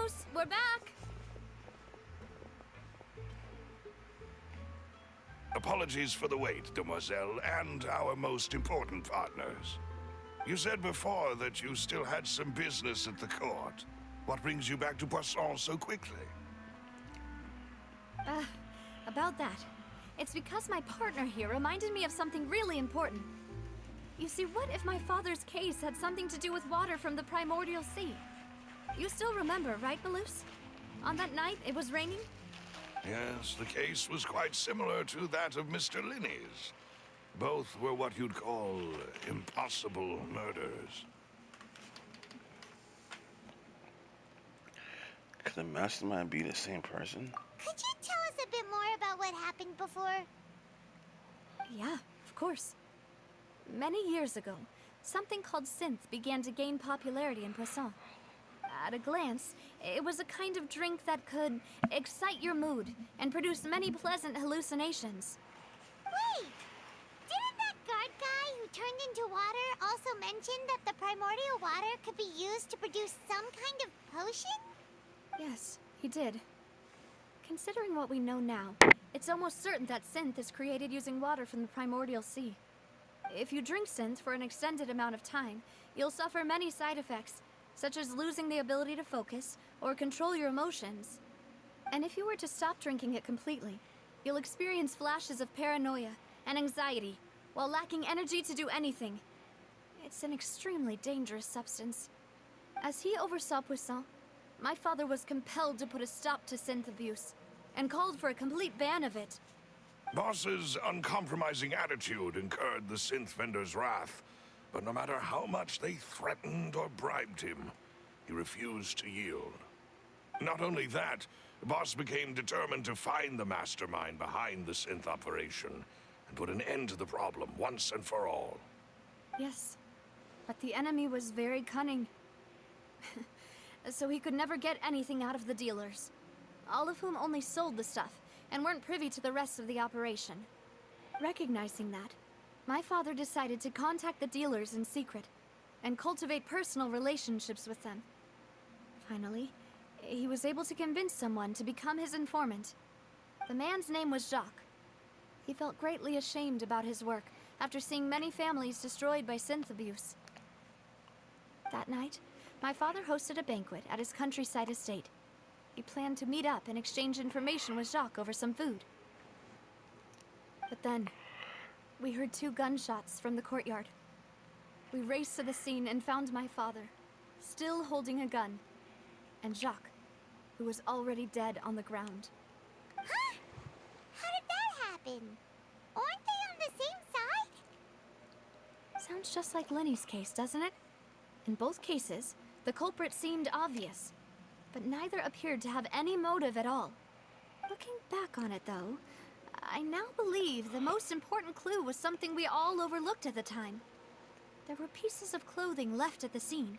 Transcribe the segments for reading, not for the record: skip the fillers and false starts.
Caboose, we're back! Apologies for the wait, demoiselle, and our most important partners. You said before that you still had some business at the court. What brings you back to Poisson so quickly? About that. It's because my partner here reminded me of something really important. You see, what if my father's case had something to do with water from the primordial sea? You still remember, right, Balus? On that night, it was raining? Yes, the case was quite similar to that of Mr. Linney's. Both were what you'd call impossible murders. Could the mastermind be the same person? Could you tell us a bit more about what happened before? Yeah, of course. Many years ago, something called synth began to gain popularity in Poisson. At a glance, it was a kind of drink that could excite your mood and produce many pleasant hallucinations. Wait! Didn't that guard guy who turned into water also mention that the primordial water could be used to produce some kind of potion? Yes, he did. Considering what we know now, it's almost certain that synth is created using water from the primordial sea. If you drink synth for an extended amount of time, you'll suffer many side effects, such as losing the ability to focus or control your emotions. And if you were to stop drinking it completely, you'll experience flashes of paranoia and anxiety while lacking energy to do anything. It's an extremely dangerous substance. As he oversaw Poisson, my father was compelled to put a stop to synth abuse and called for a complete ban of it. Boss's uncompromising attitude incurred the synth vendor's wrath, but no matter how much they threatened or bribed him, he refused to yield. Not only that, Boss became determined to find the mastermind behind the synth operation and put an end to the problem once and for all. Yes, but the enemy was very cunning. So he could never get anything out of the dealers, all of whom only sold the stuff and weren't privy to the rest of the operation. Recognizing that, my father decided to contact the dealers in secret and cultivate personal relationships with them. Finally, he was able to convince someone to become his informant. The man's name was Jacques. He felt greatly ashamed about his work after seeing many families destroyed by synth abuse. That night, my father hosted a banquet at his countryside estate. He planned to meet up and exchange information with Jacques over some food. But then, we heard 2 gunshots from the courtyard. We raced to the scene and found my father, still holding a gun, and Jacques, who was already dead on the ground. Huh? How did that happen? Aren't they on the same side? Sounds just like Lenny's case, doesn't it? In both cases, the culprit seemed obvious, but neither appeared to have any motive at all. Looking back on it, though, I now believe the most important clue was something we all overlooked at the time. There were pieces of clothing left at the scene.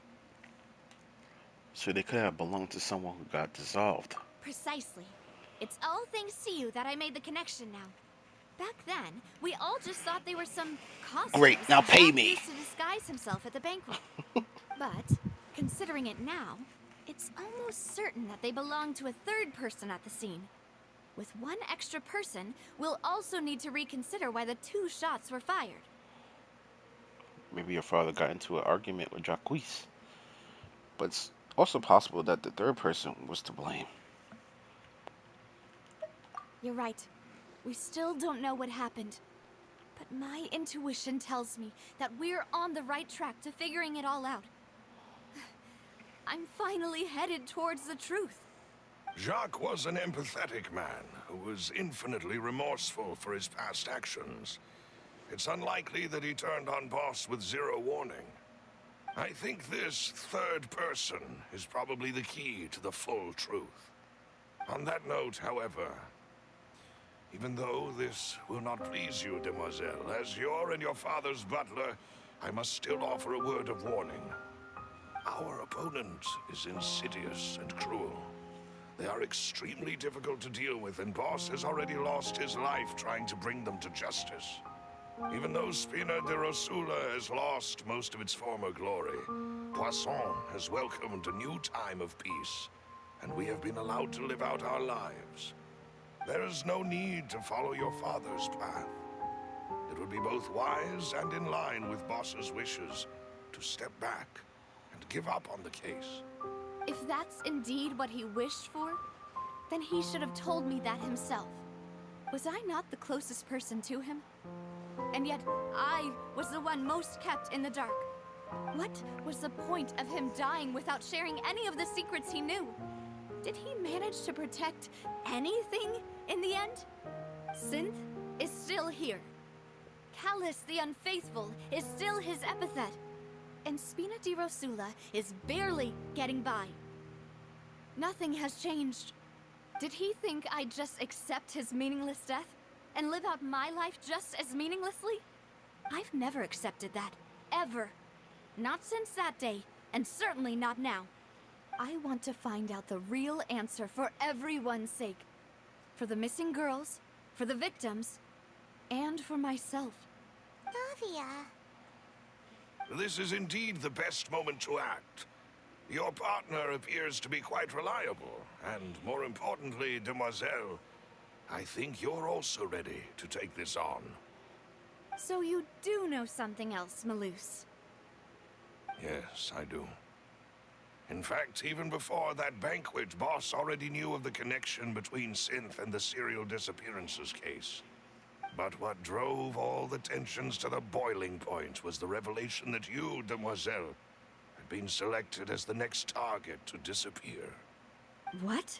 So they could have belonged to someone who got dissolved. Precisely. It's all thanks to you that I made the connection now. Back then, we all just thought they were some costumes. Great, now pay Jacques me. used to disguise himself at the banquet. But, considering it now, it's almost certain that they belong to a third person at the scene. With one extra person, we'll also need to reconsider why the 2 shots were fired. Maybe your father got into an argument with Jacques. But it's also possible that the third person was to blame. You're right. We still don't know what happened. But my intuition tells me that we're on the right track to figuring it all out. I'm finally headed towards the truth. Jacques was an empathetic man who was infinitely remorseful for his past actions. It's unlikely that he turned on Boss with 0 warning. I think this third person is probably the key to the full truth. On that note, however, even though this will not please you, demoiselle, as your and your father's butler, I must still offer a word of warning. Our opponent is insidious and cruel. They are extremely difficult to deal with, and Boss has already lost his life trying to bring them to justice. Even though Spina de Rosula has lost most of its former glory, Poisson has welcomed a new time of peace, and we have been allowed to live out our lives. There is no need to follow your father's path. It would be both wise and in line with Boss's wishes to step back and give up on the case. If that's indeed what he wished for, then he should have told me that himself. Was I not the closest person to him? And yet, I was the one most kept in the dark. What was the point of him dying without sharing any of the secrets he knew? Did he manage to protect anything in the end? Synth is still here. Callus the Unfaithful is still his epithet. And Spina di Rosula is barely getting by. Nothing has changed. Did he think I'd just accept his meaningless death and live out my life just as meaninglessly? I've never accepted that, ever. Not since that day, and certainly not now. I want to find out the real answer for everyone's sake. For the missing girls, for the victims, and for myself. Navia. This is indeed the best moment to act. Your partner appears to be quite reliable, and more importantly, Demoiselle, I think you're also ready to take this on. So you do know something else, Malus. Yes, I do. In fact, even before that banquet, Boss already knew of the connection between Synth and the serial disappearances case. But what drove all the tensions to the boiling point was the revelation that you, Demoiselle, had been selected as the next target to disappear. What?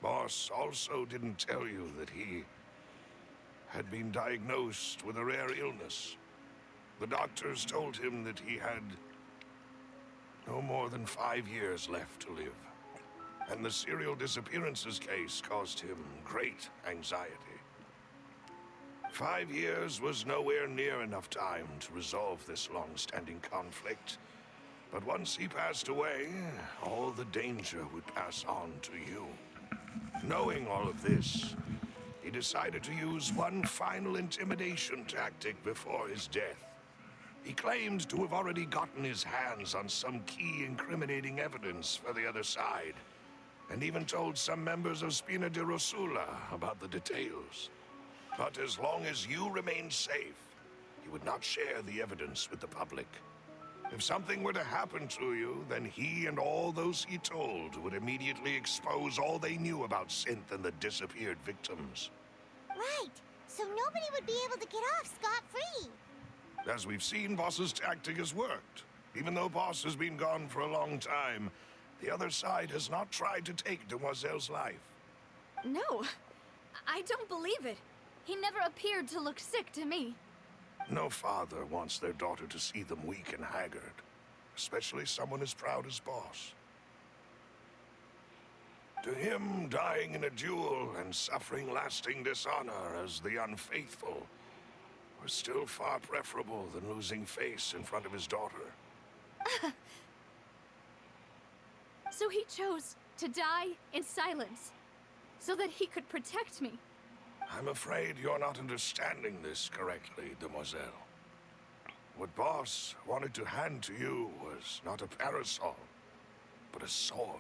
Boss also didn't tell you that he had been diagnosed with a rare illness. The doctors told him that he had no more than 5 years left to live. And the serial disappearances case caused him great anxiety. 5 years was nowhere near enough time to resolve this long-standing conflict. But once he passed away, all the danger would pass on to you. Knowing all of this, he decided to use one final intimidation tactic before his death. He claimed to have already gotten his hands on some key incriminating evidence for the other side, and even told some members of Spina di Rosula about the details. But as long as you remained safe, he would not share the evidence with the public. If something were to happen to you, then he and all those he told would immediately expose all they knew about Synth and the disappeared victims. Right. So nobody would be able to get off scot-free. As we've seen, Boss's tactic has worked. Even though Boss has been gone for a long time, the other side has not tried to take Demoiselle's life. No, I don't believe it. He never appeared to look sick to me. No father wants their daughter to see them weak and haggard, especially someone as proud as Boss. To him, dying in a duel and suffering lasting dishonor as the Unfaithful was still far preferable than losing face in front of his daughter. So he chose to die in silence, so that he could protect me. I'm afraid you're not understanding this correctly, Demoiselle. What Boss wanted to hand to you was not a parasol, but a sword.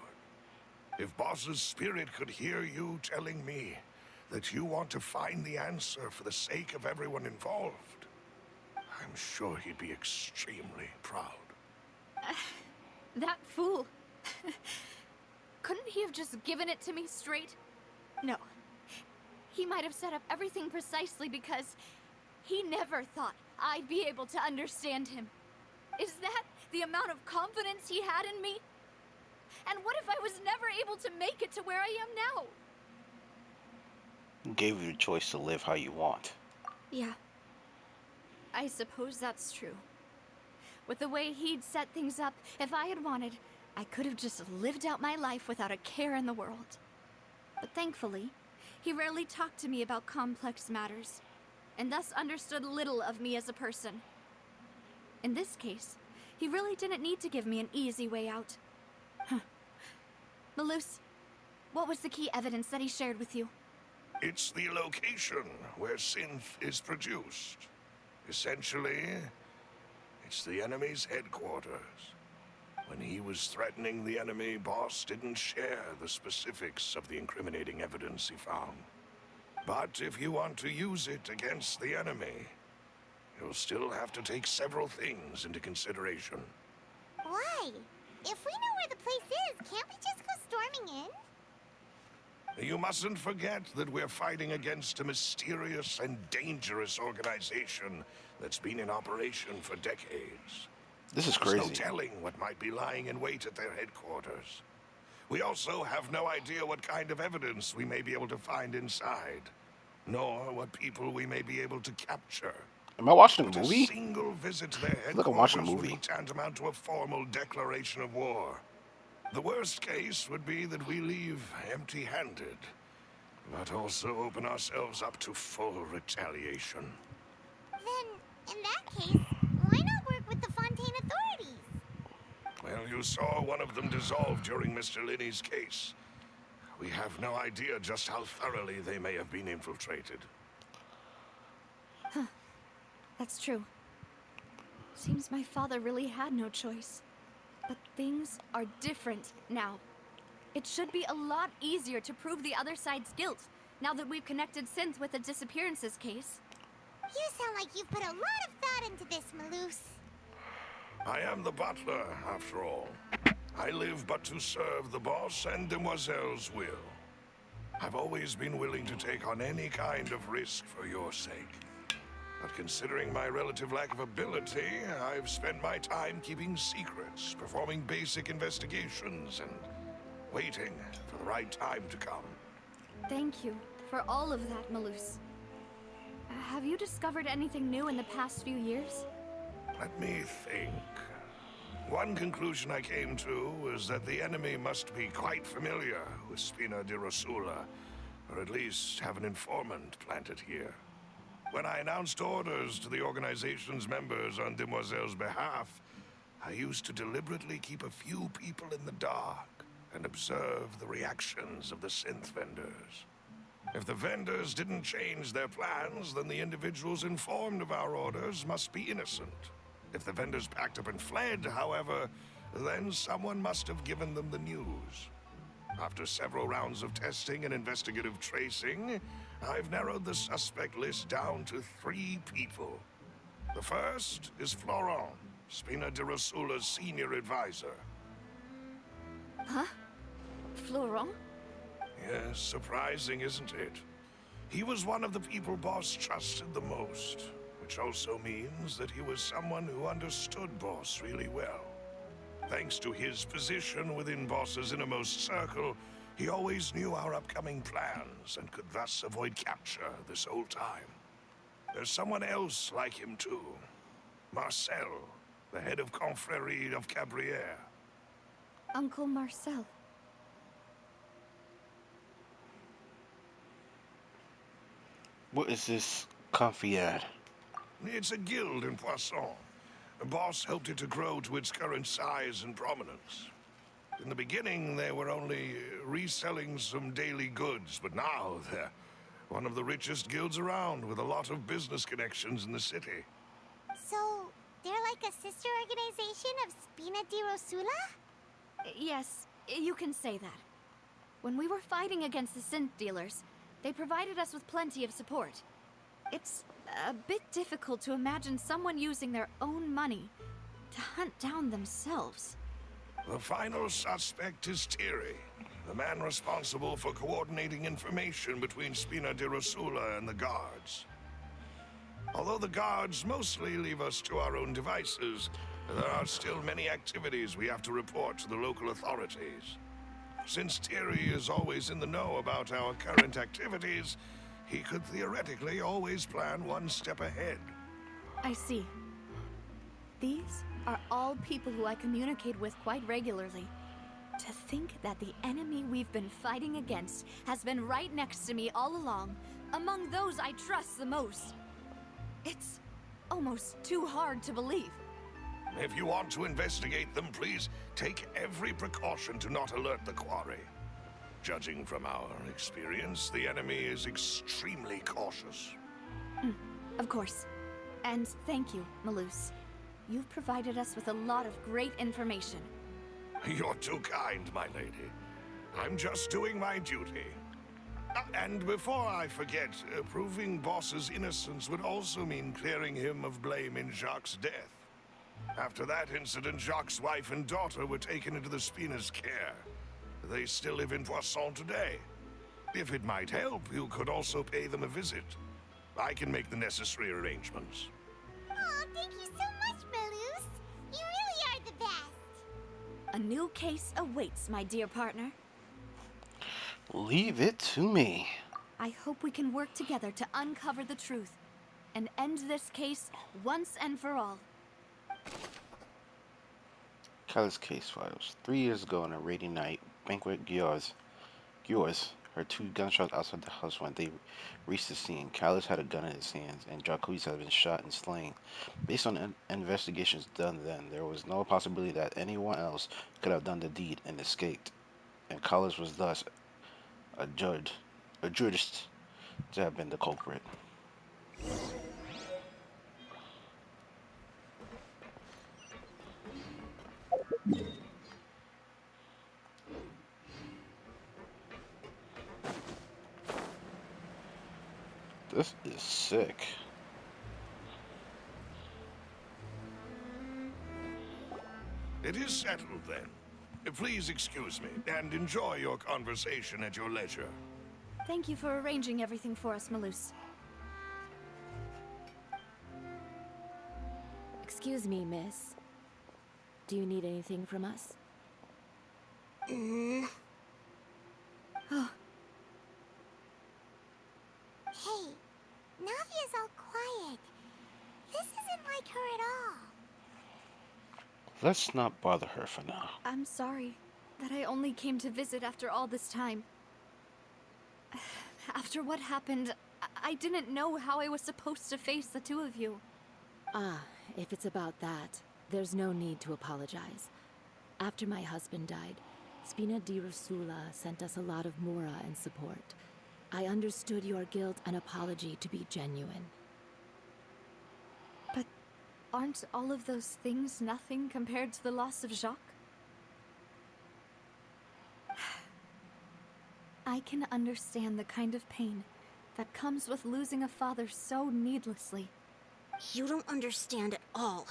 If Boss's spirit could hear you telling me that you want to find the answer for the sake of everyone involved, I'm sure he'd be extremely proud. That fool. Couldn't he have just given it to me straight? No. He might have set up everything precisely because he never thought I'd be able to understand him. Is that the amount of confidence he had in me? And what if I was never able to make it to where I am now? He gave you the choice to live how you want. Yeah. I suppose that's true. With the way he'd set things up, if I had wanted, I could have just lived out my life without a care in the world. But thankfully, he rarely talked to me about complex matters, and thus understood little of me as a person. In this case, he really didn't need to give me an easy way out. Malus, what was the key evidence that he shared with you? It's the location where Synth is produced. Essentially, it's the enemy's headquarters. When he was threatening the enemy, Boss didn't share the specifics of the incriminating evidence he found. But if you want to use it against the enemy, you'll still have to take several things into consideration. Why? If we know where the place is, can't we just go storming in? You mustn't forget that we're fighting against a mysterious and dangerous organization that's been in operation for decades. This is There's no crazy. telling what might be lying in wait at their headquarters. We also have no idea what kind of evidence we may be able to find inside, nor what people we may be able to capture. Am I watching a But movie? a single visit to their Look, I'm watching a headquarters would movie. be tantamount to a formal declaration of war. The worst case would be that we leave empty-handed, but also open ourselves up to full retaliation. Then, in that case, why not work with the Fontaine authorities? Well, you saw one of them dissolve during Mr. Linney's case. We have no idea just how thoroughly they may have been infiltrated. That's true. Seems my father really had no choice. But things are different now. It should be a lot easier to prove the other side's guilt, now that we've connected Synth with the disappearances case. You sound like you've put a lot of thought into this, Maloose. I am the butler, after all. I live but to serve the boss and Demoiselle's will. I've always been willing to take on any kind of risk for your sake. But considering my relative lack of ability, I've spent my time keeping secrets, performing basic investigations, and waiting for the right time to come. Thank you for all of that, Maloose. Have you discovered anything new in the past few years? Let me think. One conclusion I came to was that the enemy must be quite familiar with Spina di Rosula, or at least have an informant planted here. When I announced orders to the organization's members on Demoiselle's behalf, I used to deliberately keep a few people in the dark and observe the reactions of the synth vendors. If the vendors didn't change their plans, then the individuals informed of our orders must be innocent. If the vendors packed up and fled, however, then someone must have given them the news. After several rounds of testing and investigative tracing, I've narrowed the suspect list down to 3 people. The first is Florent, Spina di Rosula's senior advisor. Huh? Florent? Yes, surprising, isn't it? He was one of the people Boss trusted the most, which also means that he was someone who understood Boss really well. Thanks to his position within Boss's innermost circle, he always knew our upcoming plans and could thus avoid capture this whole time. There's someone else like him too. Marcel, the head of Confrérie of Cabrières. Uncle Marcel. What is this Confiad? It's a guild in Poisson. The boss helped it to grow to its current size and prominence. In the beginning, they were only reselling some daily goods, but now they're one of the richest guilds around with a lot of business connections in the city. So, they're like a sister organization of Spina di Rosula? Yes, you can say that. When we were fighting against the synth dealers, they provided us with plenty of support. It's a bit difficult to imagine someone using their own money to hunt down themselves. The final suspect is Thierry, the man responsible for coordinating information between Spina di Rosula and the guards. Although the guards mostly leave us to our own devices, there are still many activities we have to report to the local authorities. Since Thierry is always in the know about our current activities, he could theoretically always plan one step ahead. I see. These are all people who I communicate with quite regularly. To think that the enemy we've been fighting against has been right next to me all along, among those I trust the most. It's almost too hard to believe. If you want to investigate them, please take every precaution to not alert the quarry. Judging from our experience, the enemy is extremely cautious. Of course. And thank you, Maloose. You've provided us with a lot of great information. You're too kind, my lady. I'm just doing my duty. And before I forget, proving Boss's innocence would also mean clearing him of blame in Jacques' death. After that incident, Jacques' wife and daughter were taken into the Spina's care. They still live in Poisson today. If it might help, you could also pay them a visit. I can make the necessary arrangements. Oh, thank you so much, Malus. You really are the best. A new case awaits, my dear partner. Leave it to me. I hope we can work together to uncover the truth and end this case once and for all. Callus case files. 3 years ago on a rainy night, Banquet Giors, heard 2 gunshots outside the house. When they reached the scene, Callus had a gun in his hands, and Jacques had been shot and slain. Based on investigations done then, there was no possibility that anyone else could have done the deed and escaped, and Callus was thus adjudged to have been the culprit. This is sick. It is settled then. Please excuse me, and enjoy your conversation at your leisure. Thank you for arranging everything for us, Malus. Excuse me, miss. Do you need anything from us? Oh, Hey, Navia's all quiet. This isn't like her at all. Let's not bother her for now. I'm sorry that I only came to visit after all this time. After what happened, I didn't know how I was supposed to face the two of you. Ah, if it's about that, there's no need to apologize. After my husband died, Spina di Rosula sent us a lot of mora and support. I understood your guilt and apology to be genuine. But aren't all of those things nothing compared to the loss of Jacques? I can understand the kind of pain that comes with losing a father so needlessly. You don't understand at all.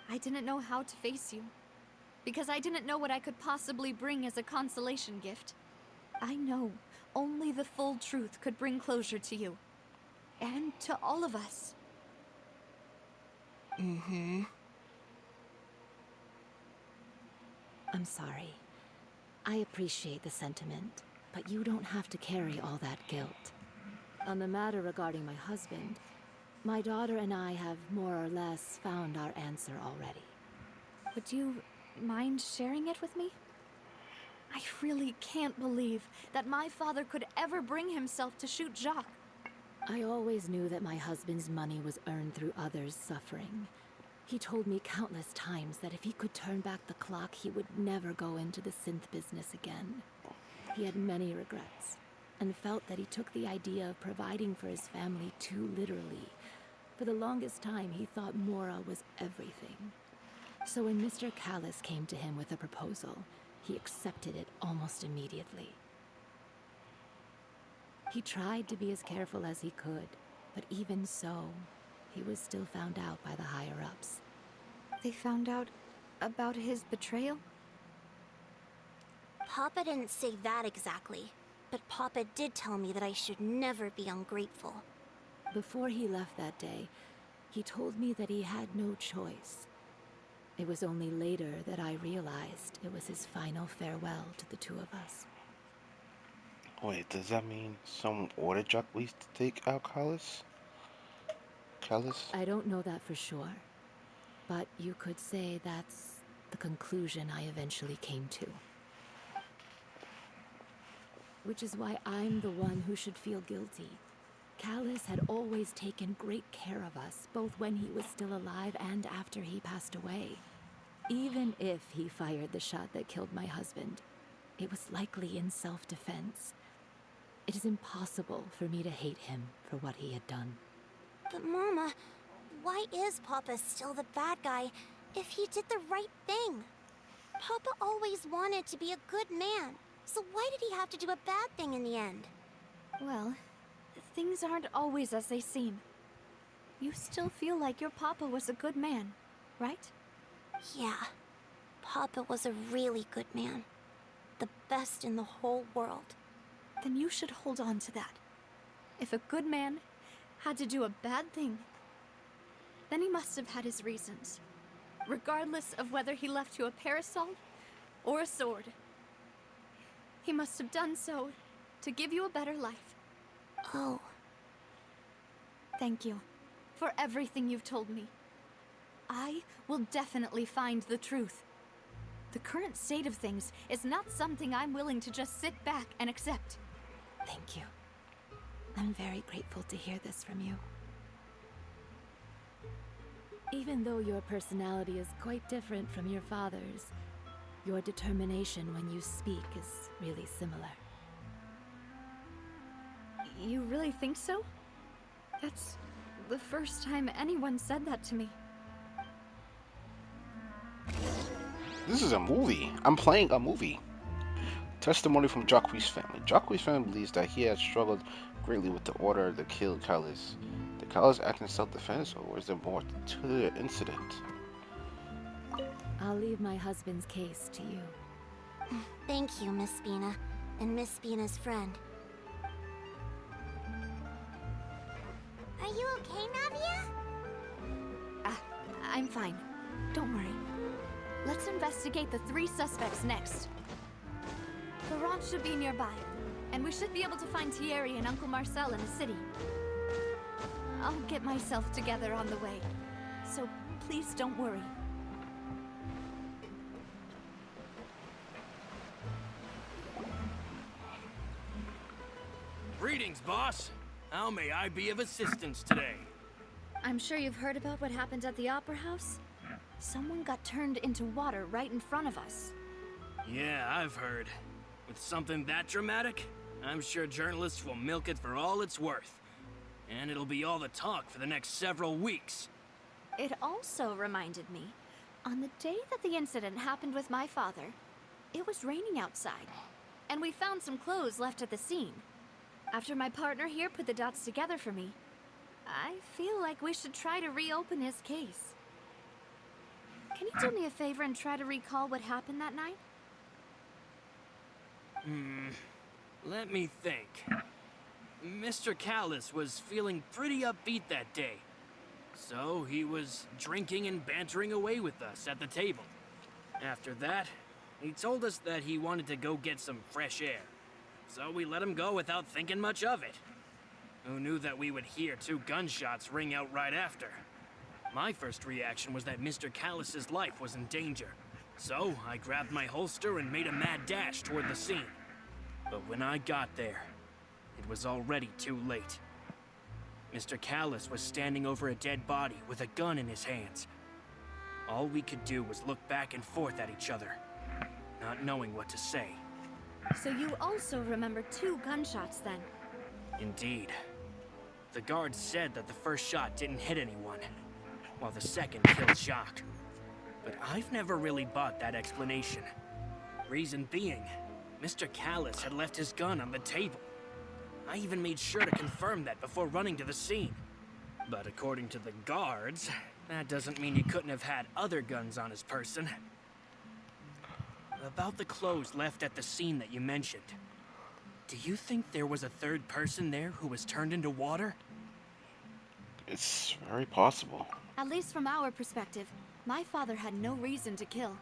I didn't know how to face you, because I didn't know what I could possibly bring as a consolation gift. I know only the full truth could bring closure to you, and to all of us. I'm sorry. I appreciate the sentiment, but you don't have to carry all that guilt. On the matter regarding my husband, my daughter and I have more or less found our answer already. Would you mind sharing it with me? I really can't believe that my father could ever bring himself to shoot Jacques. I always knew that my husband's money was earned through others' suffering. He told me countless times that if he could turn back the clock, he would never go into the synth business again. He had many regrets, and felt that he took the idea of providing for his family too literally. For the longest time, he thought Mora was everything. So when Mr. Callus came to him with a proposal, he accepted it almost immediately. He tried to be as careful as he could, but even so, he was still found out by the higher-ups. They found out about his betrayal? Papa didn't say that exactly, but Papa did tell me that I should never be ungrateful. Before he left that day, he told me that he had no choice. It was only later that I realized it was his final farewell to the two of us. Wait, does that mean someone ordered Jacques to take out Callus? I don't know that for sure, but you could say that's the conclusion I eventually came to. Which is why I'm the one who should feel guilty. Callus had always taken great care of us, both when he was still alive and after he passed away. Even if he fired the shot that killed my husband, it was likely in self-defense. It is impossible for me to hate him for what he had done. But Mama, why is Papa still the bad guy if he did the right thing? Papa always wanted to be a good man. So why did he have to do a bad thing in the end? Well, things aren't always as they seem. You still feel like your papa was a good man, right? Yeah. Papa was a really good man. The best in the whole world. Then you should hold on to that. If a good man had to do a bad thing, then he must have had his reasons. Regardless of whether he left you a parasol or a sword. He must have done so to give you a better life. Oh. Thank you for everything you've told me. I will definitely find the truth. The current state of things is not something I'm willing to just sit back and accept. Thank you. I'm very grateful to hear this from you. Even though your personality is quite different from your father's, your determination when you speak is really similar. You really think so? That's the first time anyone said that to me. This is a movie. I'm playing a movie. Testimony from Jacques' family. Jacques' family believes that he has struggled greatly with the order to kill Callus. Did Callus act in self-defense, or was there more to the incident? I'll leave my husband's case to you. Thank you, Miss Spina. And Miss Spina's friend. Are you okay, Navia? I'm fine. Don't worry. Let's investigate the 3 suspects next. Laurent should be nearby, and we should be able to find Thierry and Uncle Marcel in the city. I'll get myself together on the way, so please don't worry. Greetings, boss. How may I be of assistance today? I'm sure you've heard about what happened at the Opera House. Someone got turned into water right in front of us. Yeah, I've heard. With something that dramatic, I'm sure journalists will milk it for all it's worth. And it'll be all the talk for the next several weeks. It also reminded me, on the day that the incident happened with my father, it was raining outside, and we found some clothes left at the scene. After my partner here put the dots together for me, I feel like we should try to reopen his case. Can you do me a favor and try to recall what happened that night? Let me think. Mr. Callus was feeling pretty upbeat that day. So he was drinking and bantering away with us at the table. After that, he told us that he wanted to go get some fresh air. So we let him go without thinking much of it. Who knew that we would hear 2 gunshots ring out right after? My first reaction was that Mr. Callus's life was in danger. So I grabbed my holster and made a mad dash toward the scene. But when I got there, it was already too late. Mr. Callus was standing over a dead body with a gun in his hands. All we could do was look back and forth at each other, not knowing what to say. So you also remember 2 gunshots then? Indeed. The guard said that the first shot didn't hit anyone, while the second killed Jacques. But I've never really bought that explanation. Reason being, Mr. Callus had left his gun on the table. I even made sure to confirm that before running to the scene. But according to the guards, that doesn't mean he couldn't have had other guns on his person. About the clothes left at the scene that you mentioned. Do you think there was a 3rd person there who was turned into water? It's very possible. At least from our perspective, my father had no reason to kill.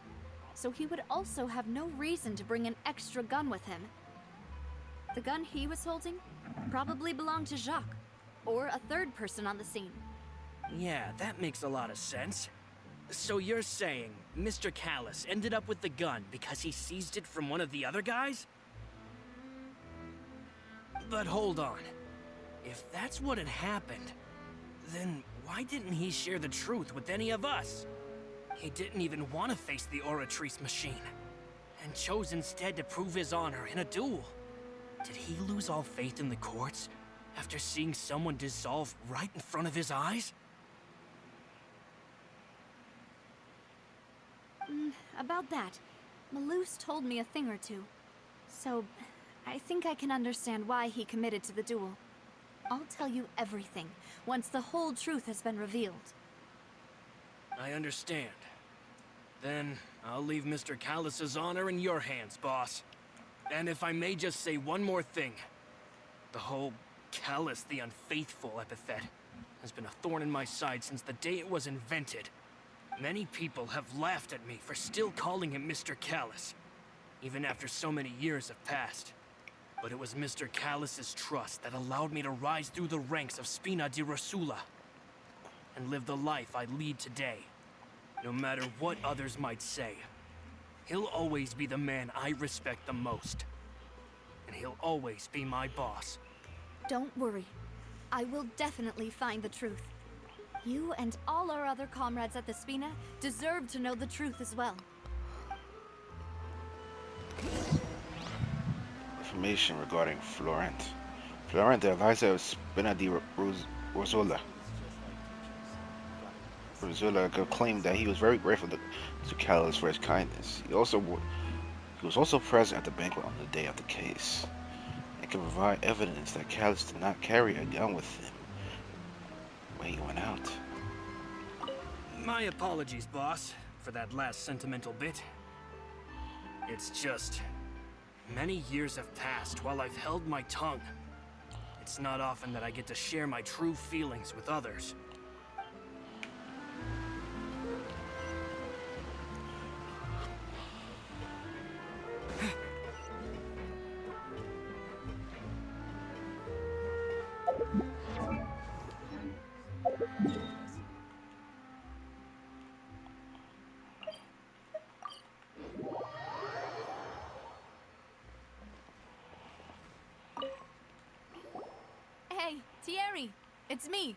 So he would also have no reason to bring an extra gun with him. The gun he was holding probably belonged to Jacques, or a 3rd person on the scene. Yeah, that makes a lot of sense. So you're saying Mr. Callus ended up with the gun because he seized it from one of the other guys? But hold on. If that's what had happened, then why didn't he share the truth with any of us? He didn't even want to face the Oratrice machine, and chose instead to prove his honor in a duel. Did he lose all faith in the courts after seeing someone dissolve right in front of his eyes? About that, Malus told me a thing or two. So, I think I can understand why he committed to the duel. I'll tell you everything, once the whole truth has been revealed. I understand. Then, I'll leave Mr. Callus's honor in your hands, boss. And if I may just say one more thing. The whole Callus the Unfaithful epithet has been a thorn in my side since the day it was invented. Many people have laughed at me for still calling him Mr. Callus, even after so many years have passed. But it was Mr. Callus's trust that allowed me to rise through the ranks of Spina di Rosula and live the life I lead today. No matter what others might say, he'll always be the man I respect the most. And he'll always be my boss. Don't worry. I will definitely find the truth. You and all our other comrades at the Spina deserve to know the truth as well. Information regarding Florent. Florent, the advisor of Spina di Rosula. Rosula claimed that he was very grateful to Callus for his kindness. He was also present at the banquet on the day of the case, and can provide evidence that Callus did not carry a gun with him when he went out. My apologies, boss, for that last sentimental bit. It's just... many years have passed while I've held my tongue. It's not often that I get to share my true feelings with others. Hey, Thierry, it's me.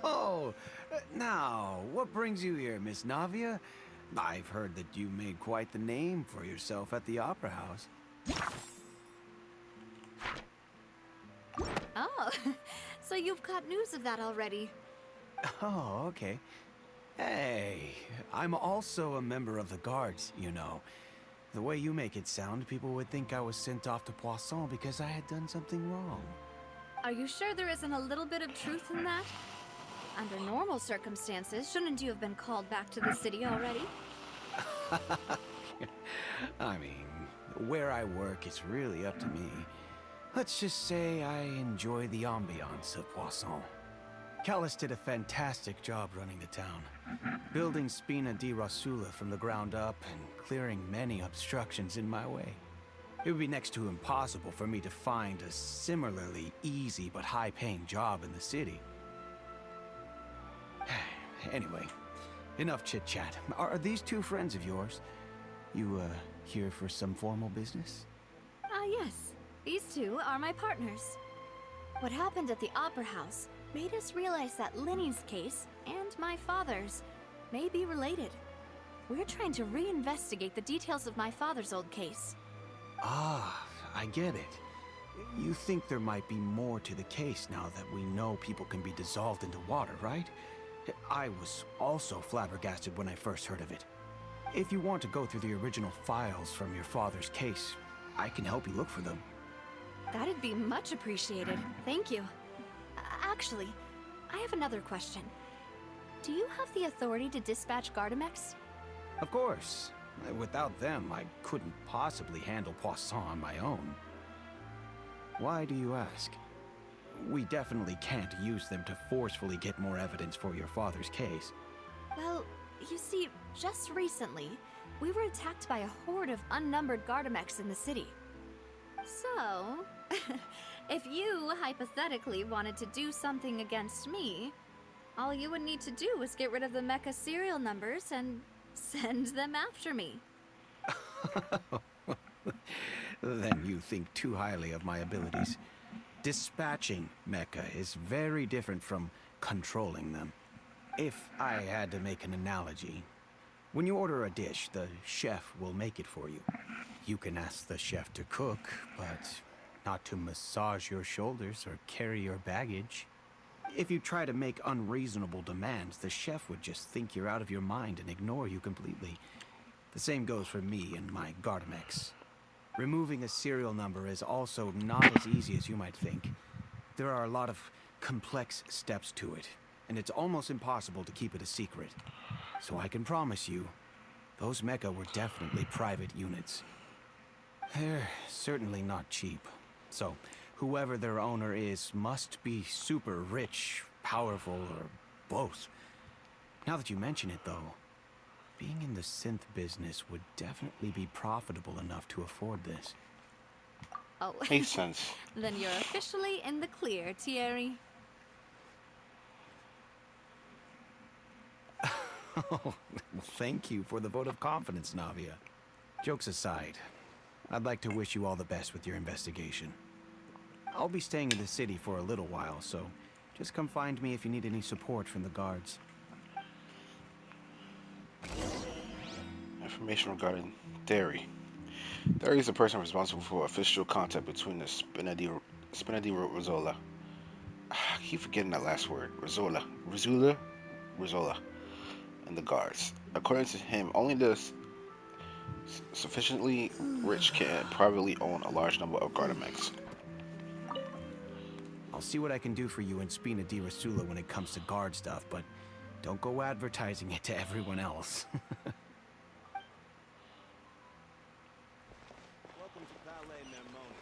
Oh, now, what brings you here, Miss Navia? I've heard that you made quite the name for yourself at the Opera House. Oh, so you've got news of that already. Oh, okay. Hey, I'm also a member of the Guards, you know. The way you make it sound, people would think I was sent off to Poisson because I had done something wrong. Are you sure there isn't a little bit of truth in that? Under normal circumstances, shouldn't you have been called back to the city already? I mean, where I work is really up to me. Let's just say I enjoy the ambiance of Poisson. Callus did a fantastic job running the town, building Spina di Rosula from the ground up and clearing many obstructions in my way. It would be next to impossible for me to find a similarly easy but high-paying job in the city. Anyway, enough chit-chat. Are these two friends of yours? You, here for some formal business? Yes. These two are my partners. What happened at the Opera House made us realize that Linny's case and my father's may be related. We're trying to reinvestigate the details of my father's old case. Ah, I get it. You think there might be more to the case now that we know people can be dissolved into water, right? I was also flabbergasted when I first heard of it. If you want to go through the original files from your father's case, I can help you look for them. That'd be much appreciated. Thank you. Actually, I have another question. Do you have the authority to dispatch Gardamex? Of course. Without them, I couldn't possibly handle Poisson on my own. Why do you ask? We definitely can't use them to forcefully get more evidence for your father's case. Well, you see, just recently, we were attacked by a horde of unnumbered Gardamex in the city. So, if you hypothetically wanted to do something against me, all you would need to do was get rid of the mecha serial numbers and send them after me. Then you think too highly of my abilities. Dispatching mecha is very different from controlling them. If I had to make an analogy, when you order a dish, the chef will make it for you. You can ask the chef to cook, but not to massage your shoulders or carry your baggage. If you try to make unreasonable demands, the chef would just think you're out of your mind and ignore you completely. The same goes for me and my Gardamex. Removing a serial number is also not as easy as you might think. There are a lot of complex steps to it, and it's almost impossible to keep it a secret. So I can promise you, those mecha were definitely private units. They're certainly not cheap. So, whoever their owner is must be super rich, powerful, or both. Now that you mention it, though, being in the synth business would definitely be profitable enough to afford this. Oh, Makes sense. then you're officially in the clear, Thierry. Oh, well, thank you for the vote of confidence, Navia. Jokes aside, I'd like to wish you all the best with your investigation. I'll be staying in the city for a little while, so just come find me if you need any support from the guards. Information regarding Theory. Theory is the person responsible for official contact between the Spinadi Rizola. I keep forgetting that last word. Rizola, and the guards. According to him, only the sufficiently rich can privately own a large number of Gardamex. I'll see what I can do for you in Spina di Rasula when it comes to guard stuff, but don't go advertising it to everyone else. Welcome to Palais Mermoni.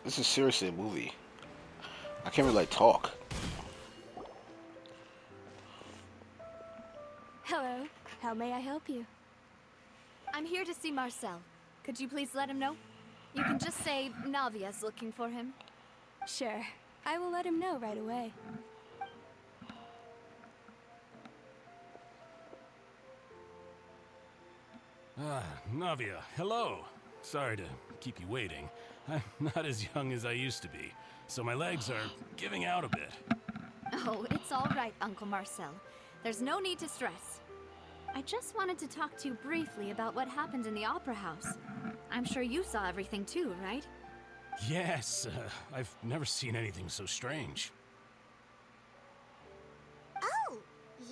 This is seriously a movie. I can't really talk. Hello. How may I help you? I'm here to see Marcel. Could you please let him know? You can just say Navia's looking for him. Sure. I will let him know right away. Ah, Navia, hello. Sorry to keep you waiting. I'm not as young as I used to be, so my legs are giving out a bit. Oh, it's all right, Uncle Marcel. There's no need to stress. I just wanted to talk to you briefly about what happened in the Opera House. I'm sure you saw everything too, right? Yes, I've never seen anything so strange. Oh,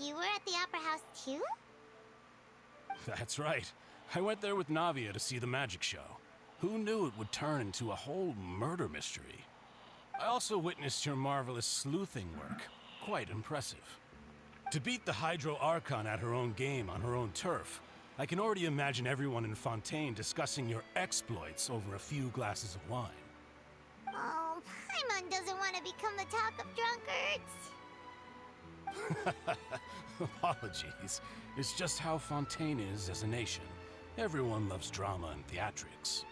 you were at the Opera House too? That's right. I went there with Navia to see the magic show. Who knew it would turn into a whole murder mystery? I also witnessed your marvelous sleuthing work. Quite impressive. To beat the Hydro Archon at her own game on her own turf, I can already imagine everyone in Fontaine discussing your exploits over a few glasses of wine. Oh, Paimon doesn't want to become the talk of drunkards. Apologies. It's just how Fontaine is as a nation. Everyone loves drama and theatrics.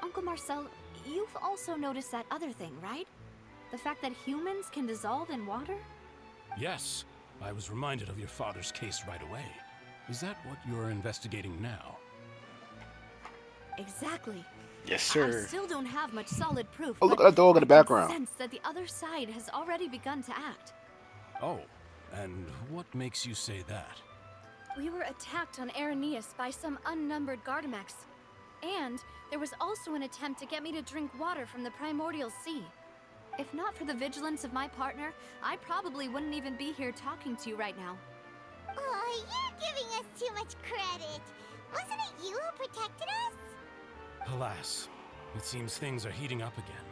Uncle Marcel, you've also noticed that other thing, right? The fact that humans can dissolve in water? Yes, I was reminded of your father's case right away. Is that what you're investigating now? Exactly. Yes, I sir. still don't have much solid proof. Oh, look but at that dog in the I can background. sense that the other side has already begun to act. Oh, and what makes you say that? We were attacked on Araneus by some unnumbered Gardamex. And there was also an attempt to get me to drink water from the primordial sea. If not for the vigilance of my partner, I probably wouldn't even be here talking to you right now. Oh, you're giving us too much credit. Wasn't it you who protected us? Alas, it seems things are heating up again.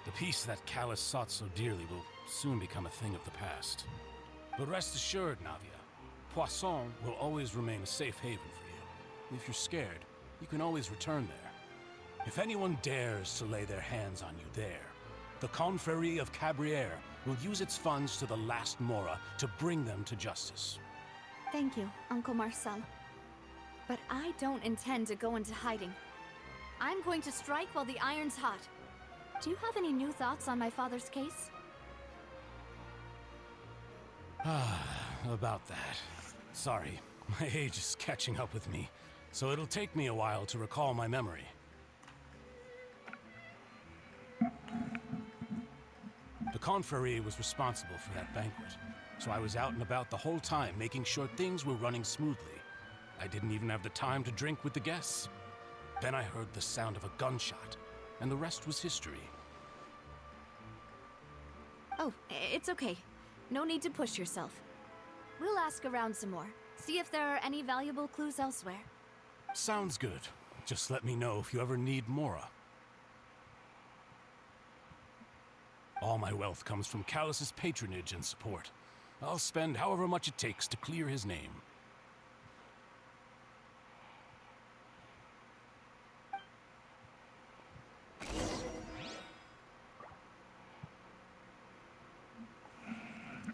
The peace that Callus sought so dearly will soon become a thing of the past. But rest assured, Navia, Poisson will always remain a safe haven for you. If you're scared, you can always return there. If anyone dares to lay their hands on you there, the Confrérie of Cabrières will use its funds to the last Mora to bring them to justice. Thank you, Uncle Marcel. But I don't intend to go into hiding. I'm going to strike while the iron's hot. Do you have any new thoughts on my father's case? About that. Sorry, my age is catching up with me, so it'll take me a while to recall my memory. The confrérie was responsible for that banquet, so I was out and about the whole time making sure things were running smoothly. I didn't even have the time to drink with the guests. Then I heard the sound of a gunshot, and the rest was history. Oh, it's okay. No need to push yourself. We'll ask around some more, see if there are any valuable clues elsewhere. Sounds good. Just let me know if you ever need Mora. All my wealth comes from Callus's patronage and support. I'll spend however much it takes to clear his name.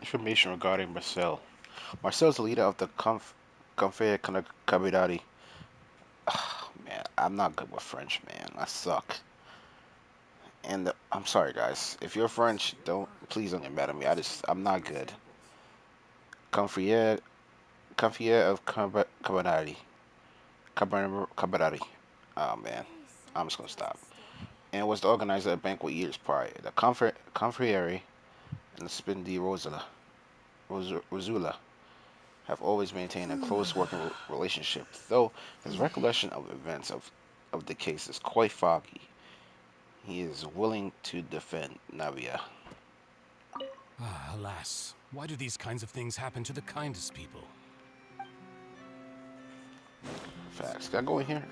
Information regarding Marcel. Marcel is the leader of the Confere Kabidari. Man, I'm not good with French, man. I suck. And I'm sorry, guys. If you're French, please don't get mad at me. I'm not good. Confere of Kabidari. Kabidari. Oh man, I'm just gonna stop. And was the organizer of banquet years prior. The Confrérie and the Spindi Rosula have always maintained a close working relationship, though his recollection of events of the case is quite foggy. He is willing to defend Navia. Ah, alas. Why do these kinds of things happen to the kindest people? Facts. Can I go in here?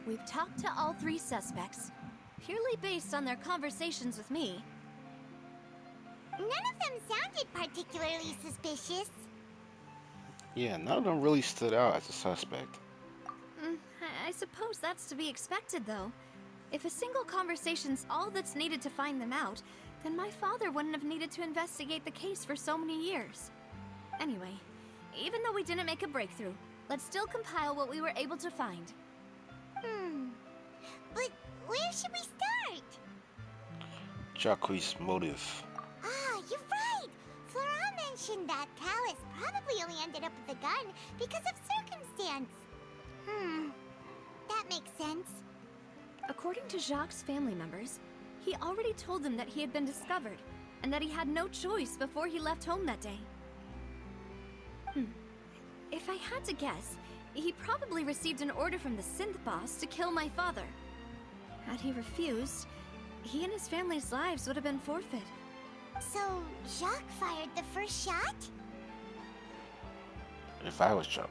We've talked to all three suspects, purely based on their conversations with me. None of them sounded particularly suspicious. Yeah, none of them really stood out as a suspect. I suppose that's to be expected, though. If a single conversation's all that's needed to find them out, then my father wouldn't have needed to investigate the case for so many years. Anyway, even though we didn't make a breakthrough, let's still compile what we were able to find. But where should we start? Jacques' motive. Ah, you're right! Flora mentioned that Callus probably only ended up with the gun because of circumstance. That makes sense. According to Jacques' family members, he already told them that he had been discovered, and that he had no choice before he left home that day. If I had to guess, he probably received an order from the synth boss to kill my father. Had he refused, he and his family's lives would have been forfeit. So, Jacques fired the first shot? If I was Jacques.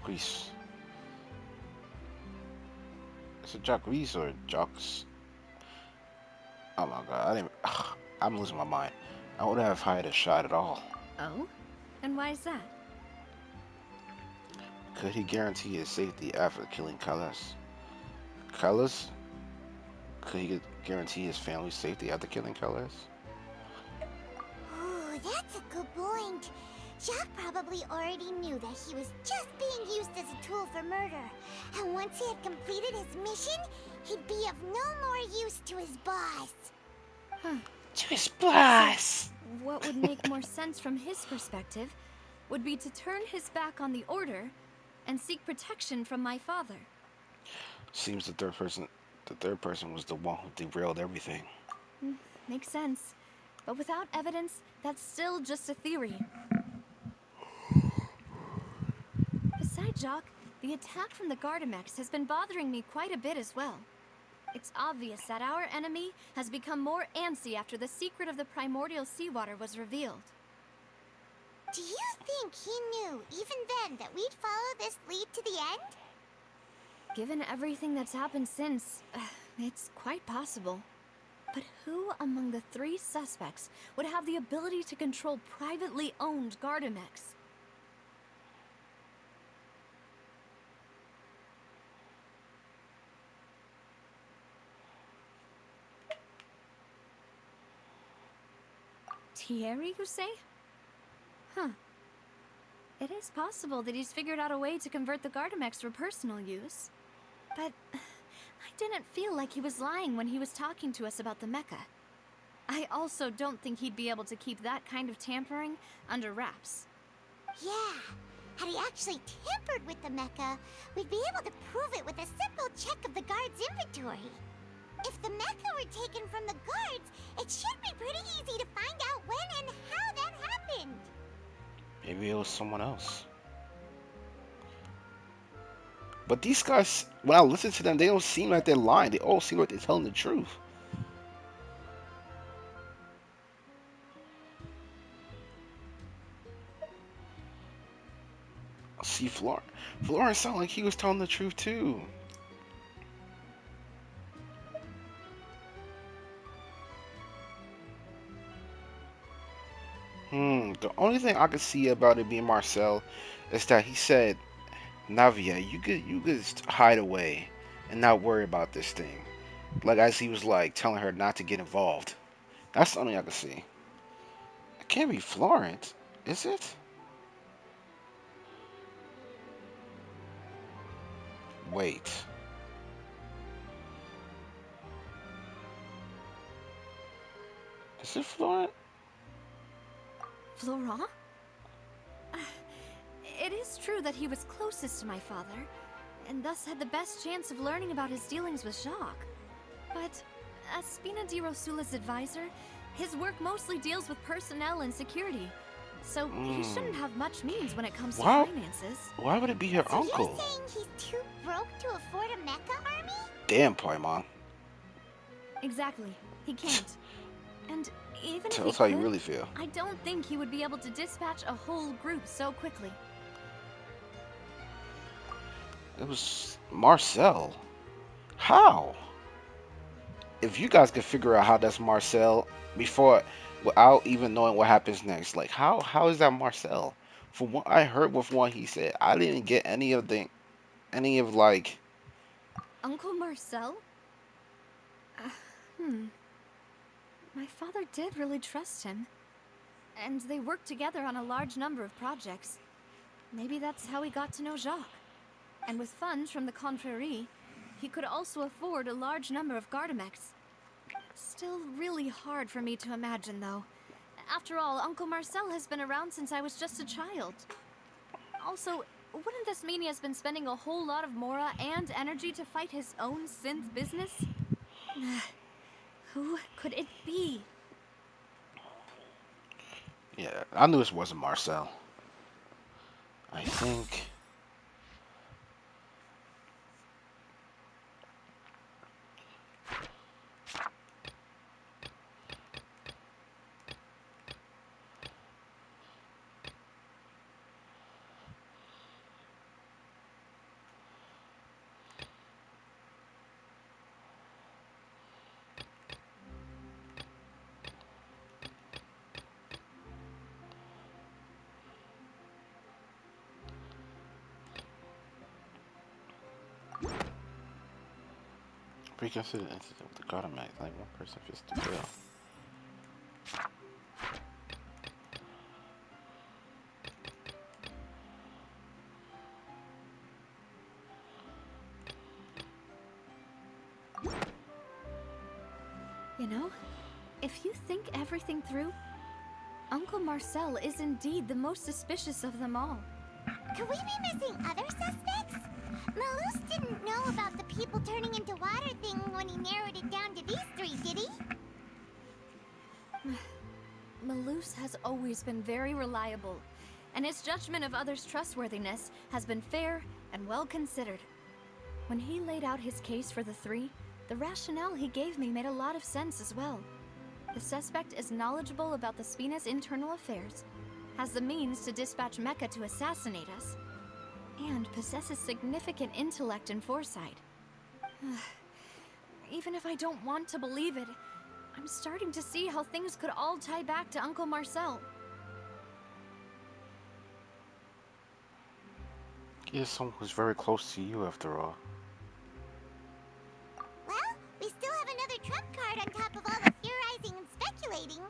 Is it Jacques or Jacques? Oh my god, I'm losing my mind. I wouldn't have fired a shot at all. Oh? And why is that? Could he guarantee his safety after killing Callus? Callus? Could he guarantee his family's safety after killing Callus? Ooh, that's a good point. Jacques probably already knew that he was just being used as a tool for murder. And once he had completed his mission, he'd be of no more use to his boss. To his boss! What would make more sense from his perspective would be to turn his back on the order and seek protection from my father. Seems the third person was the one who derailed everything. Makes sense. But without evidence, that's still just a theory. Besides Jacques, the attack from the Gardamex has been bothering me quite a bit as well. It's obvious that our enemy has become more antsy after the secret of the primordial seawater was revealed. Do you think he knew, even then, that we'd follow this lead to the end? Given everything that's happened since, it's quite possible. But who among the three suspects would have the ability to control privately owned Gardamex? Thierry, you say? Huh. It is possible that he's figured out a way to convert the Gardamex for personal use. But I didn't feel like he was lying when he was talking to us about the mecha. I also don't think he'd be able to keep that kind of tampering under wraps. Yeah, had he actually tampered with the mecha, we'd be able to prove it with a simple check of the guard's inventory. If the mecha were taken from the guards, it should be pretty easy to find out when and how that happened. Maybe it was someone else. But these guys, when I listen to them, they don't seem like they're lying. They all seem like they're telling the truth. See, Florence sounded like he was telling the truth too. The only thing I could see about it being Marcel is that he said, Navia, you could just hide away and not worry about this thing. Like as he was like telling her not to get involved. That's the only I could see. It can't be Florence, is it? Wait. Is it Florent? Florent? It is true that he was closest to my father, and thus had the best chance of learning about his dealings with Jacques. But as Spina di Rosula's advisor, his work mostly deals with personnel and security, so he shouldn't have much means when it comes to finances. Why would it be her uncle? You're saying he's too broke to afford a mecha army? Damn, Paimon. Exactly. He can't. And even Tell if us he how could, you really feel. I don't think he would be able to dispatch a whole group so quickly. It was Marcel. How? If you guys could figure out how that's Marcel without even knowing what happens next, like how is that Marcel? From what I heard with what he said, I didn't get any of like. Uncle Marcel? My father did really trust him. And they worked together on a large number of projects. Maybe that's how he got to know Jacques. And with funds from the Confrérie, he could also afford a large number of Gardamex. Still really hard for me to imagine, though. After all, Uncle Marcel has been around since I was just a child. Also, wouldn't this mean he has been spending a whole lot of mora and energy to fight his own synth business? Who could it be? Yeah, I knew this wasn't Marcel. I think. Reconsider the incident with the Gardamex. Like one person fits the bill. You know, if you think everything through, Uncle Marcel is indeed the most suspicious of them all. Could we be missing other suspects? Malus didn't know about the people turning into water thing when he narrowed it down to these three, did he? Malus has always been very reliable, and his judgment of others' trustworthiness has been fair and well considered. When he laid out his case for the three, the rationale he gave me made a lot of sense as well. The suspect is knowledgeable about the Spina's internal affairs, has the means to dispatch Mecha to assassinate us, and possesses significant intellect and foresight. Even if I don't want to believe it, I'm starting to see how things could all tie back to Uncle Marcel. He is someone who's very close to you, after all. Well, we still have another trump card on top of all the theorizing and speculating.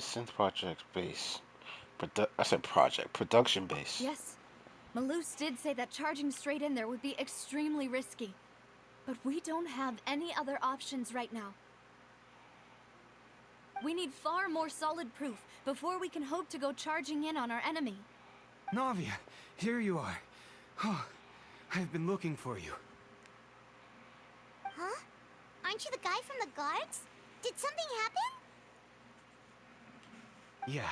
The synth project base. I said project. Production base. Yes. Malus did say that charging straight in there would be extremely risky. But we don't have any other options right now. We need far more solid proof before we can hope to go charging in on our enemy. Navia, here you are. Oh, I've been looking for you. Huh? Aren't you the guy from the guards? Did something happen? Yeah.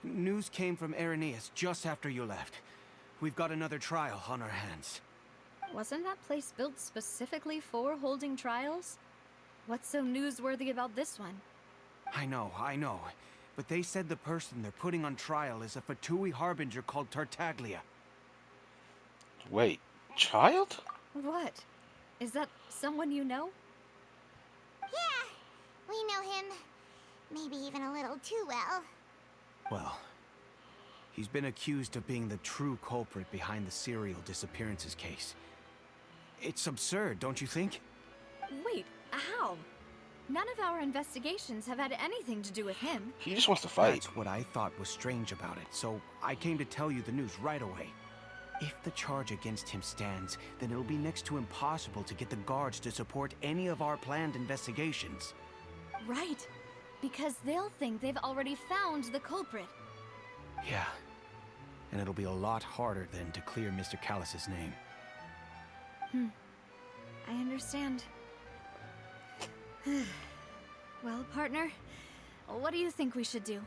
News came from Irenaeus just after you left. We've got another trial on our hands. Wasn't that place built specifically for holding trials? What's so newsworthy about this one? I know. But they said the person they're putting on trial is a Fatui harbinger called Tartaglia. Wait, child? What? Is that someone you know? Yeah, we know him. Maybe even a little too well. Well, he's been accused of being the true culprit behind the serial disappearances case. It's absurd, don't you think? Wait, how? None of our investigations have had anything to do with him. He just wants to fight. That's what I thought was strange about it, so I came to tell you the news right away. If the charge against him stands, then it'll be next to impossible to get the guards to support any of our planned investigations. Right. Because they'll think they've already found the culprit. Yeah. And it'll be a lot harder then to clear Mr. Callus's name. I understand. Well, partner, what do you think we should do?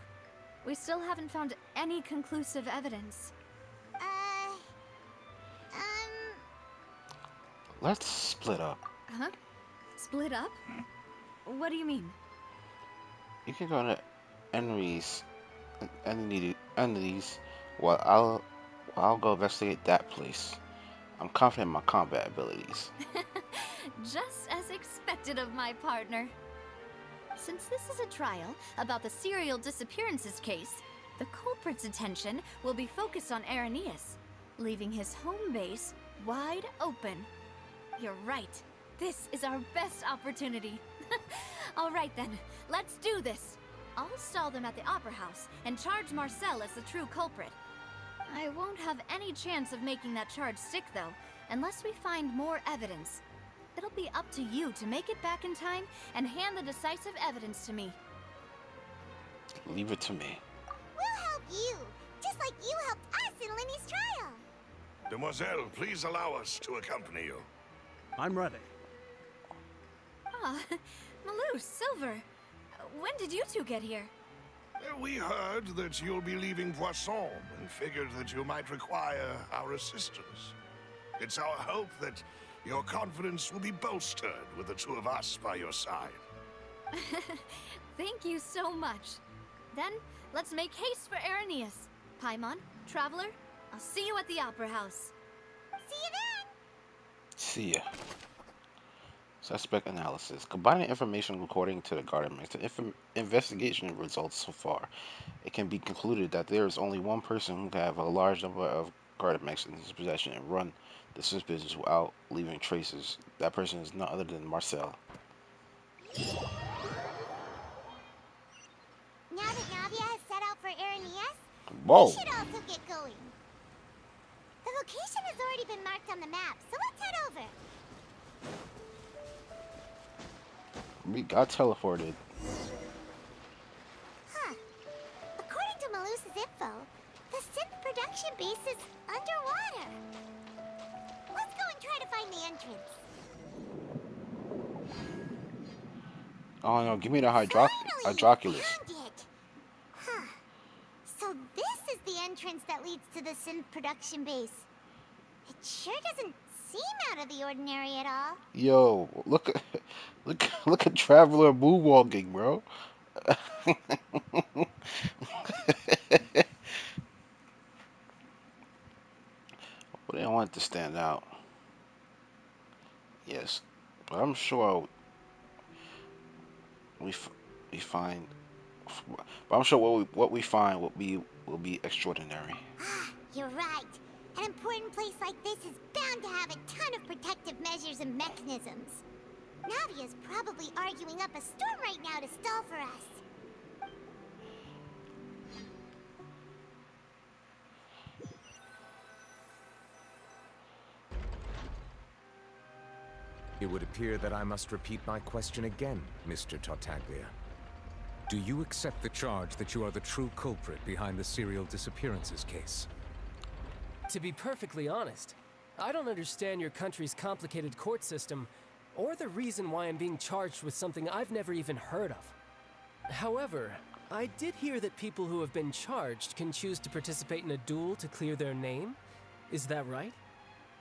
We still haven't found any conclusive evidence. Let's split up. Huh? Split up? What do you mean? You can go to entities while I'll go investigate that place. I'm confident in my combat abilities. Just as expected of my partner. Since this is a trial about the serial disappearances case, the culprit's attention will be focused on Irenaeus, leaving his home base wide open. You're right. This is our best opportunity. All right then, let's do this. I'll stall them at the Opera House and charge Marcel as the true culprit. I won't have any chance of making that charge stick, though, unless we find more evidence. It'll be up to you to make it back in time and hand the decisive evidence to me. Leave it to me. We'll help you, just like you helped us in Linny's trial. Demoiselle, please allow us to accompany you. I'm ready. Ah, Malus, Silver. When did you two get here? We heard that you'll be leaving Poisson and figured that you might require our assistance. It's our hope that your confidence will be bolstered with the two of us by your side. Thank you so much. Then, let's make haste for Irenaeus. Paimon, Traveler, I'll see you at the Opera House. See you then! See ya. Suspect analysis. Combining information according to the Garden Mix, the investigation results so far, it can be concluded that there is only one person who can have a large number of Garden Mix in his possession and run the Swiss business without leaving traces. That person is none other than Marcel. Now that Navia has set out for Irenaeus, Whoa! we should also get going. The location has already been marked on the map, so let's head over. We got teleported. Huh. According to Malus's info, the synth production base is underwater. Let's go and try to find the entrance. Oh no, give me the Finally, Hydroculus. found it. Huh. So this is the entrance that leads to the synth production base. It sure doesn't seem out of the ordinary at all. Yo, look at Traveler moonwalking, bro. But I want it to stand out. Yes, but I'm sure we find. But I'm sure what we find will be extraordinary. You're right. An important place like this is bound to have a ton of protective measures and mechanisms. Navia's probably arguing up a storm right now to stall for us. would appear that I must repeat my question again, Mr. Tartaglia. Do you accept the charge that you are the true culprit behind the serial disappearances case? To be perfectly honest, I don't understand your country's complicated court system, or the reason why I'm being charged with something I've never even heard of. However, I did hear that people who have been charged can choose to participate in a duel to clear their name. Is that right?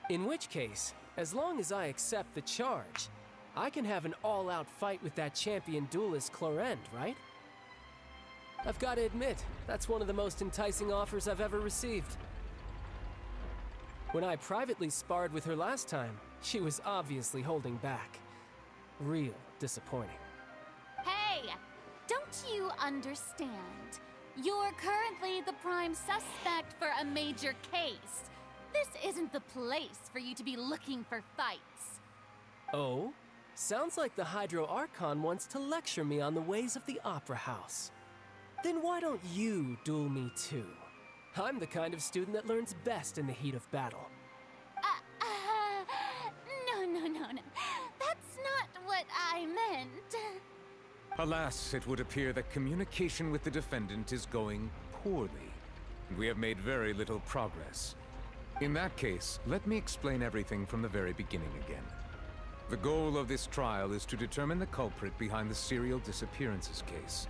In which case, as long as I accept the charge, I can have an all-out fight with that champion duelist Clorend, right? I've got to admit, that's one of the most enticing offers I've ever received. When I privately sparred with her last time, she was obviously holding back. Real disappointing. Hey! Don't you understand? You're currently the prime suspect for a major case. This isn't the place for you to be looking for fights. Oh? Sounds like the Hydro Archon wants to lecture me on the ways of the Opera House. Then why don't you duel me too? I'm the kind of student that learns best in the heat of battle. No. That's not what I meant. Alas, it would appear that communication with the defendant is going poorly, and we have made very little progress. In that case, let me explain everything from the very beginning again. The goal of this trial is to determine the culprit behind the serial disappearances case.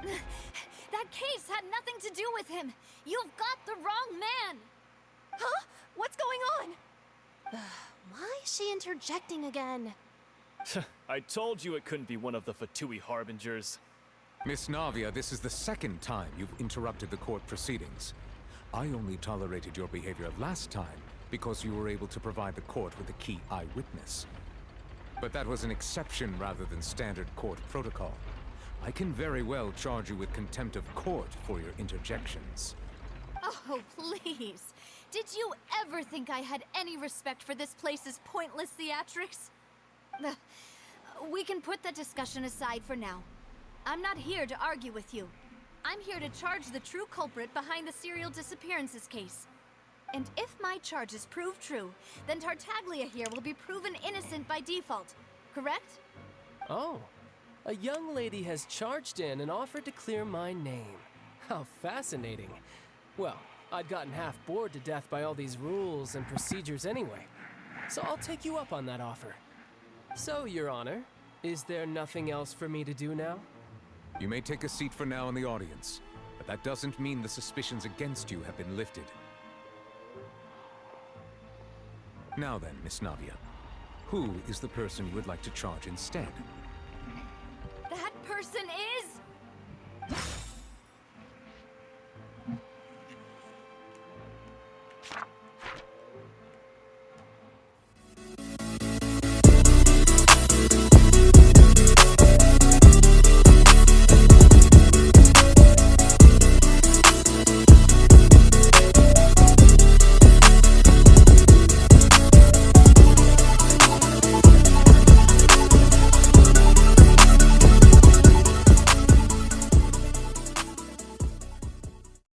That case had nothing to do with him. You've got the wrong man. Huh? What's going on? Why is she interjecting again? I told you it couldn't be one of the Fatui Harbingers. Miss Navia, this is the second time you've interrupted the court proceedings. I only tolerated your behavior last time because you were able to provide the court with a key eyewitness. But that was an exception rather than standard court protocol. I can very well charge you with contempt of court for your interjections. Oh, please. Did you ever think I had any respect for this place's pointless theatrics? We can put that discussion aside for now. I'm not here to argue with you. I'm here to charge the true culprit behind the serial disappearances case. And if my charges prove true, then Tartaglia here will be proven innocent by default, correct? Oh, a young lady has charged in and offered to clear my name. How fascinating. Well, I'd gotten half bored to death by all these rules and procedures anyway, so I'll take you up on that offer. So, Your Honor, is there nothing else for me to do now? You may take a seat for now in the audience, but that doesn't mean the suspicions against you have been lifted. Now then, Miss Navia, who is the person you would like to charge instead? That person